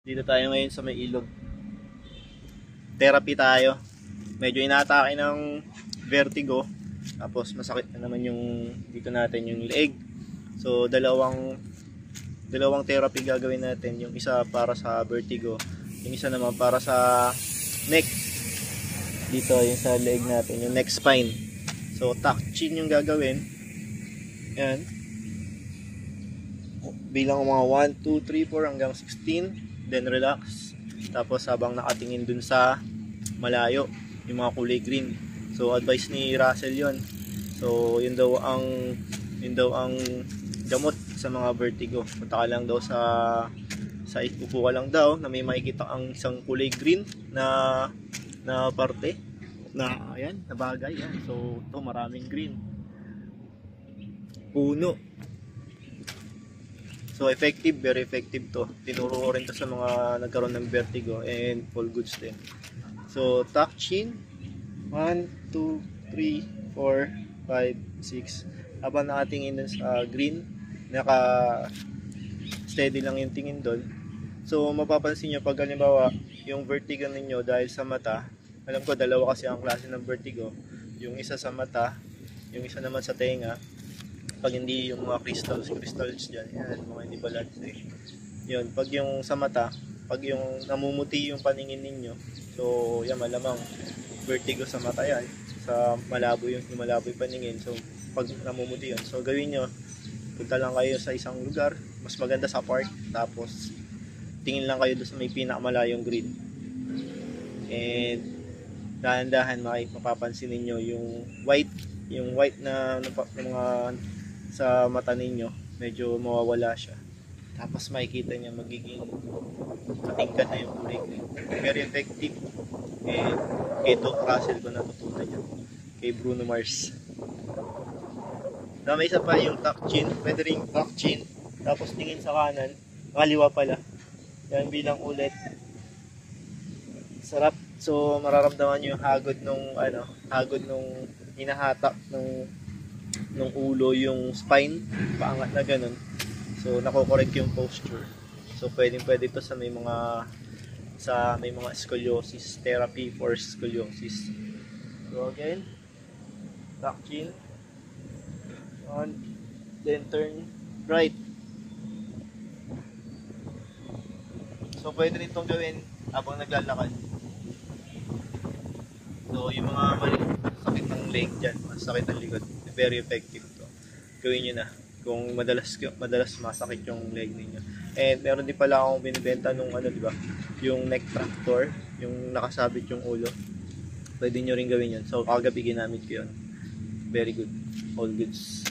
Dito tayo ngayon sa may ilog. Therapy tayo. Medyo inaatake ng vertigo. Tapos masakit na naman yung dito natin yung leeg. So dalawang therapy gagawin natin. Yung isa para sa vertigo, yung isa naman para sa neck. Dito yung sa leeg natin, yung neck spine. So tuck chin yung gagawin. Yan. Bilang mga 1, 2, 3, 4 hanggang 16. Then relax. Tapos habang nakatingin dun sa malayo, yung mga kulay green. So advice ni Russell yon. So yun daw ang gamot sa mga vertigo. Punta ka lang daw sa upo ka lang daw na may makikita ang isang kulay green na parte na ayan, na bagay yan. So ito maraming green. Puno. So effective, very effective to. Tinuro ko rin to sa mga nagkaroon ng vertigo and all goods din. So tuck chin, 1, 2, 3, 4, 5, 6. Habang nakatingin dun sa green, naka-steady lang yung tingin dun. So mapapansin nyo pag halimbawa yung vertigo ninyo dahil sa mata, alam ko dalawa kasi ang klase ng vertigo. Yung isa sa mata, yung isa naman sa tenga. Pag hindi yung mga crystals dyan, yan, mga hindi balance eh. Yun, pag yung sa mata, pag yung namumuti yung paningin ninyo, so yan malamang vertigo sa mata yan, sa malabo yung paningin, so pag namumuti yun, so gawin nyo, punta lang kayo sa isang lugar, mas maganda sa park, tapos tingin lang kayo doon sa may pinakamalayong grid. And dahan-dahan mapapansin ninyo yung white na mga sa mata ninyo, medyo mawawala siya. Tapos makikita niya magiging katingkad na yung kulay green. Very effective. And kay Doc Russell ko natutunan yun. Kay Bruno Mars. May isa pa yung tuck chin. Pwede rin tuck chin. Tapos tingin sa kanan. Kaliwa pala. Yan bilang ulit. Sarap. So mararamdaman nyo yung hagod nung hinahatak nung ulo, yung spine, paangat na ganun. So nako-correct yung posture. So pwede ito sa may mga scoliosis, therapy for scoliosis. So again, tuck chin, on, then turn right. So pwede rin itong gawin habang naglalakad. So yung mga sakit ng leg dyan, masakit ng likod, very effective to. Gawin nyo na kung madalas masakit yung leg ninyo. And meron din pala akong binibenta nung diba, yung neck tractor, yung nakasabit yung ulo. Pwede nyo rin gawin yun. So kagabi ginamit ko yun. Very good. All goods.